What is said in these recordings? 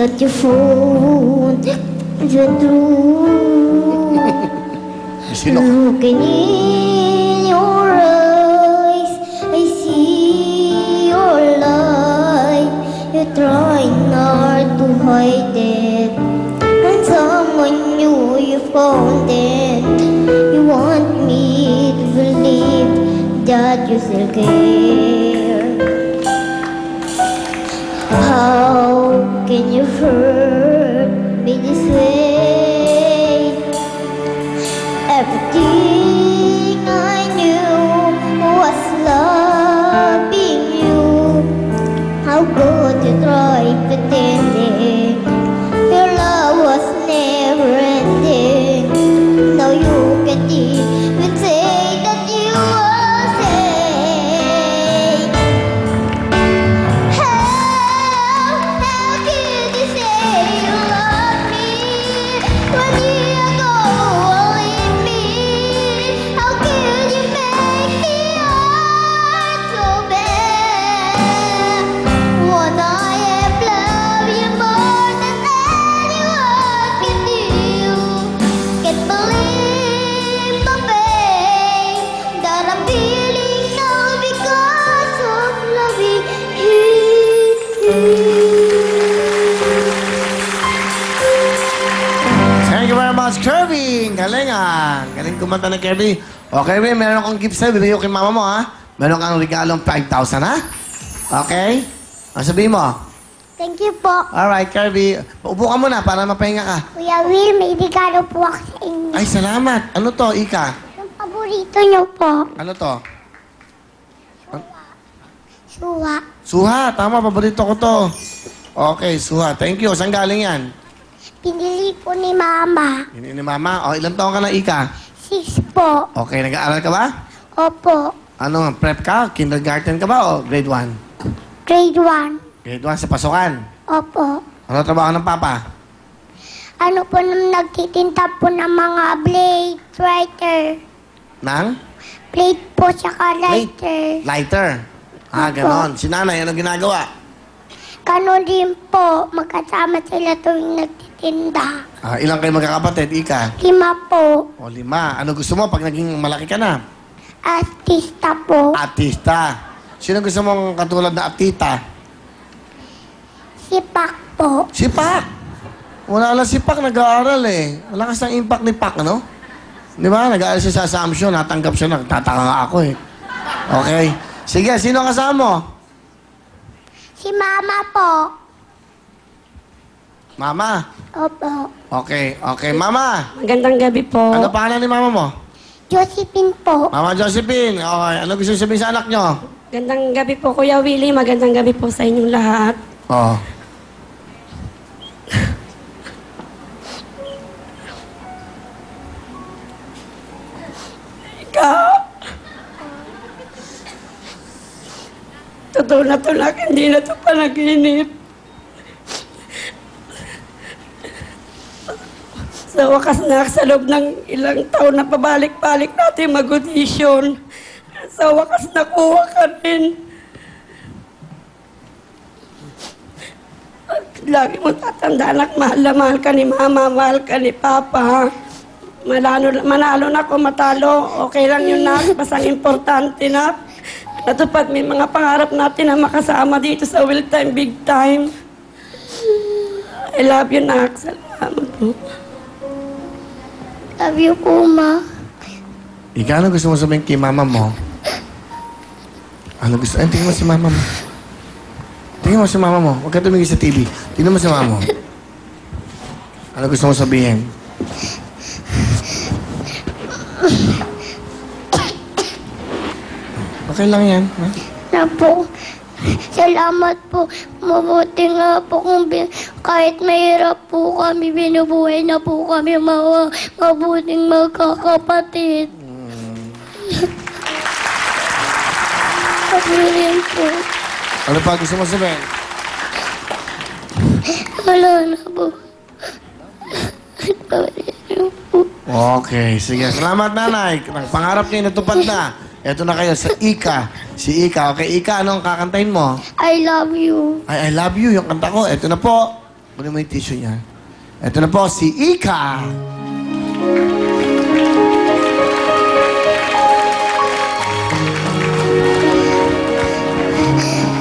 that you found the truth. Looking in your eyes, I see your light. You're trying hard to hide it, and someone new you found it. You want me to believe that you still care. How can you hurt me this way? Everything I knew was loving you. How could you try pretending your love was never ending? Now you can even say that you will say. How could you say you love me when you go leave me? How could you make me hurt so bad when I have loved you more than anyone can do? Can't believe the pain that I'm feeling now because of loving you. Thank you very much, Kirby. Galing ah. Galing kumanta ng Kirby. O, Kirby, meron akong gift sa'yo. Bibigyan ko kay mama mo, ha? Meron kang regalong 5,000, ha? Okay? Ang sabihin mo? Thank you po. Alright, Kirby. Upo ka muna para mapahinga ka. Kuya Will, may regalo po ako sa inyo. Ay, salamat. Ano to, Ika? Yung paborito niyo po. Ano to? Suha. Suha. Tama, paborito ko to. Okay, Suha. Thank you. Saan galing yan? Pinili po ni Mama. Yun ni Mama. O, ilang taon ka na, Ika? 6 po. Okay, nag-aaral ka ba? Opo. Ano, prep ka? Kindergarten ka ba o grade 1? Grade 1. Grade 1 sa pasukan. Opo. Ano trabaho ng papa? Ano po nang nagtitinta po ng mga blade writer. Nang? Blade po tsaka lighter. Lighter. Ah, Opo. ganon. Si nanay, anong ginagawa? Ganon din po. Magkasama sila tuwing nagtitinda. Ah, ilang kayo magkakapatid, Ika? 5 po. O, 5. Ano gusto mo pag naging malaki ka na? Artista po. Artista. Sino gusto mong katulad na artista? Sipak po. Si Pak. Wala lang si Pak, nag-aaral eh. Wala kasi ang impact ni Pak, ano? Di ba? Nag-aaral siya sa Assumption, natanggap siya, nagtataka nga ako eh. Okay. Sige, sino kasama mo? Si Mama po. Mama. Opo. Okay, okay. Mama, Magandang gabi po. ano pangalan ni mama mo? Josephine po. Mama Josephine. Okay, ano gusto sabihin sa anak nyo? Magandang gabi po, Kuya Willie. Magandang gabi po sa inyong lahat. Oo. Ikaw. Totoo na to lang, hindi na to panaginip. Sa wakas na, sa loob ng ilang taon na pabalik-balik natin mag-audition. Sa wakas nakuha ka rin. Lagi mo tatandaan at mahal na mahal ka ni Mama, mahal ka ni Papa. Manalo na ako, matalo. Okay lang yun na. Basta ang importante na natupad may mga pangarap natin na makasama dito sa Will Time, Big Time. I love you, Nak. Salamat po. Love you po, Ma. Ika, ano gusto mo sabihin kay mama mo? Ano gusto? Ay, tingnan mo si mama mo. Tingnan mo si mama mo. Huwag ka tumingin sa TV. Tingnan mo si mama mo. Ano gusto mo sabihin? Okay lang yan. Ha? Na po. Salamat po. Mabuti nga po kung kahit mahirap po kami, binubuhay na po kami mabuting magkakapatid. Kami rin po. Ano pa gusto mo sabihin? Wala na po. Okay, sige. Salamat, nanay. Pangarap niyo, natupad na. Eto na kayo sa Ika. Si Ika. Okay, Ika, anong kakantahin mo? I love you. I love you, yung kanta ko. Eto na po. Kunin mo yung tissue niya. Ito na po, si Ika.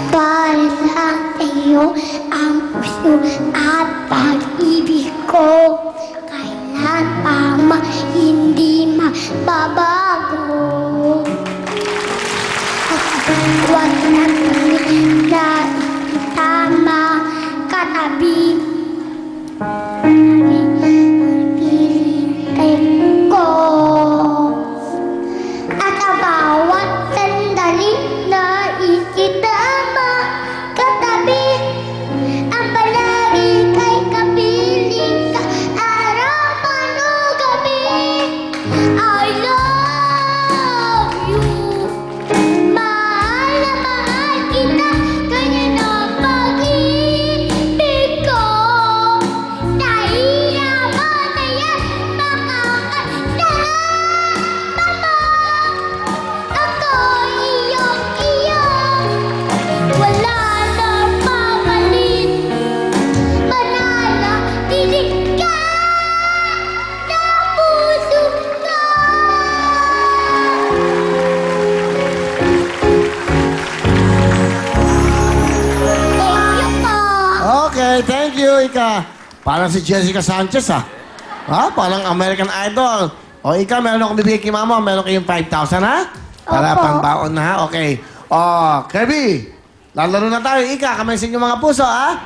Para sa iyo ang puso at pag-ibig ko. Kailan pa hindi mababago. Huwag natin na itama katabi. Pilintay ko. At ang bawat sandali na ikitama katabi. Ang palagi kay kapiling ka araw man o gabi. I love you. Mahal na mahal kita. Ganyan ang pag-ibig ko. Naiyaman na yan makakasama mo. Ako iyong-iyo. Wala nang mamalit. Mananatiling ka na puso ko. Thank you po. Okay, thank you, Ika. Parang si Jessica Sanchez, ha? Ha? Parang American Idol. O, Ika, meron akong bibigay kay Mama. Meron kayong 5,000, ha? Para Opo. pangbaon na, ha? Okay. O, Kirby, lalaro na tayo. Ika, kamay sa inyong mga puso, ha?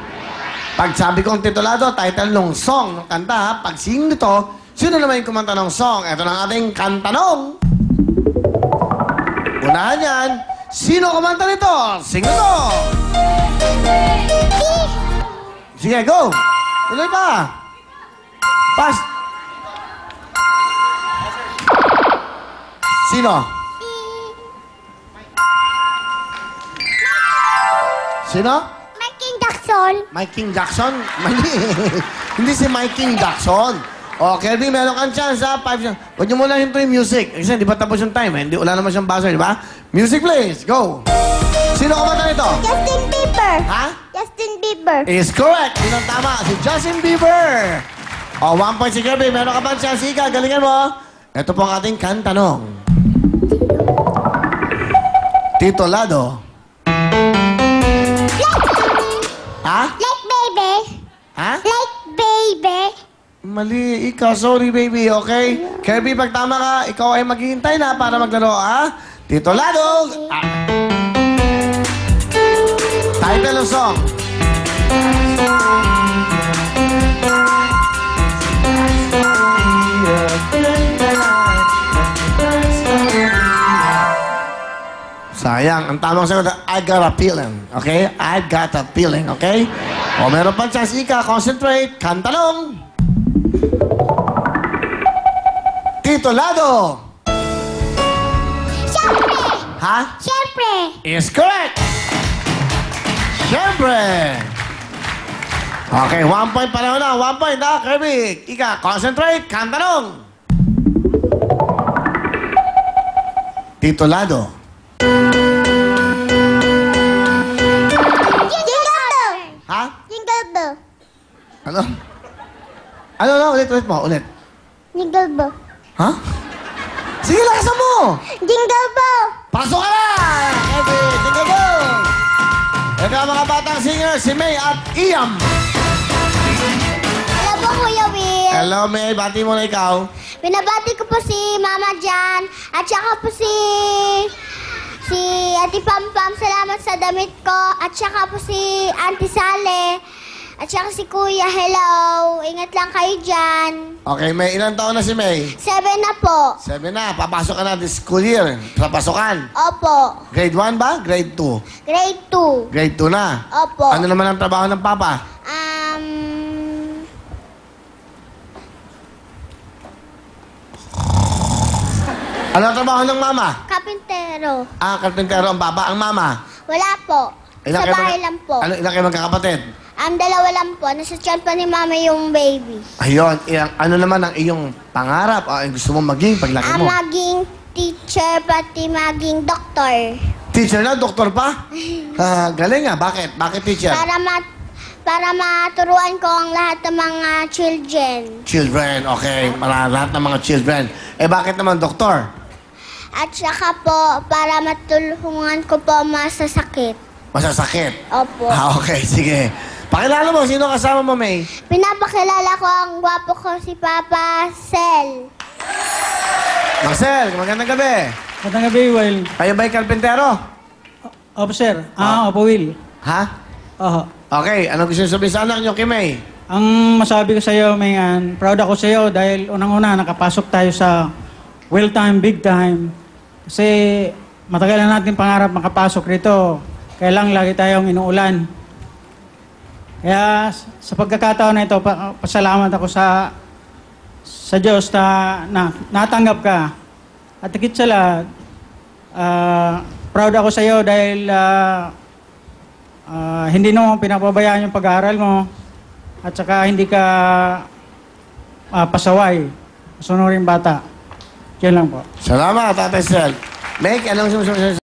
Pag sabi kong titulado, title ng song, ng kanta, ha? Pag sing nito, sino naman yung kumanta ng song? Ito na ang ating kantanong. Unahan yan. Sino kumanta nito? Sing nito! Sige, go! Tuloy pa! Pas! Sino? Sino? Mike King Jackson. Mike King Jackson? Mali. Hindi si Mike King Jackson. O, Kirby, meron kang chance, ha? 5 Huwag niyo muna hinto yung music. Kasi di ba tapos yung time, eh? Hindi, wala naman siyang buzzer, di ba? Music, please. Go! Sino kumanta nito? Justin Bieber. Ha? Justin Bieber. Is correct. Yun ang tama. Si Justin Bieber. O, 1 point si Kirby. Meron ka bang chance, Ika? Galingan mo. Ito po ang ating kantanong. Tito Lado. Ha? Like baby. Ha? Like baby. Mali. Ika, sorry, baby. Okay? Kirby, pag tama ka, ikaw ay maghihintay na para maglaro, ha? Tito Lado. Ah. Title ng song. Sayang. Ang tamang sagot, I got a feeling. Okay? I got a feeling. Okay? O, meron pang chance, Ika. Concentrate. Kantanong. Tito Lado. Siyempre. Ha? Siyempre. Is correct. Siyempre. Okay, 1 point pareho na. 1 point, ha, Kirby. Ika, concentrate. Kantanong. Tito Lado. Jingle bell. Ha? Jingle bell. Ano? Ano? Ulit mo. Ulit. Jingle bell. Ha? Sige, lakasan mo. Jingle bell. Pasok ka na! Kirby, tingnan mo. Ito ang mga batang singer, si May at Iam. Hello po, Kuya Will. Hello, May. Bati mo na ikaw. Binabati ko po si Mama Jan at saka po si Ate Pampam. Salamat sa damit ko. At saka po si Auntie Sale. At saka si Kuya. Hello. Ingat lang kayo dyan. Okay, May. Ilang taon na si May? 7 na po. 7 na. Papasok ka na this school year. Sa pasukan. Opo. Grade 1 ba? Grade 2? Grade 2. Grade 2 na. Opo. Ano naman ang trabaho ng papa? Ano ang trabaho ng mama? Kapintero. Ah, karpintero ang papa. Ang mama? Wala po. Sa kayo bahay lang po. Ilan kayo magkakapatid? Dalawa lang po. Nasa tiyan pa ni Mama yung baby. Ayun. Ano naman ang iyong pangarap? Ang gusto mong maging paglaki mo? Maging teacher, pati maging doktor. Teacher na? Doktor pa? Galing ah. Bakit? Bakit teacher? para maturuan ko ang lahat ng mga children. Children, okay. Lahat ng mga children. Eh, bakit naman, doktor? At saka po, para matulungan ko po ang masasakit. Masasakit. Opo. Okay, sige. Pakilala mo, sino kasama mo, May? Pinapakilala ko ang gwapo ko si Papa Sel. Marcel, magandang gabi. Magandang gabi, Will. Kayo ba'y kalpentero? Opo, sir. Opo, Will. Ha? Oho. Okay, anong gusto nyo sabihin sa anak nyo kay May? Ang masabi ko sa iyo, Mayan, proud ako sa iyo dahil unang-una nakapasok tayo sa Well Time, Big Time. Kasi matagal na natin pangarap makapasok rito. Kaya lang lagi tayong inuulan. Kaya sa pagkakataon na ito, pasalamat ako sa Diyos na natanggap ka. At higit sa lahat, proud ako sa iyo dahil hindi mo pinapabayaan yung pag-aaral mo at saka hindi ka pasaway. Sunuring bata. Yan lang po. Salamat, Ate Sel. Meg, anong susunod?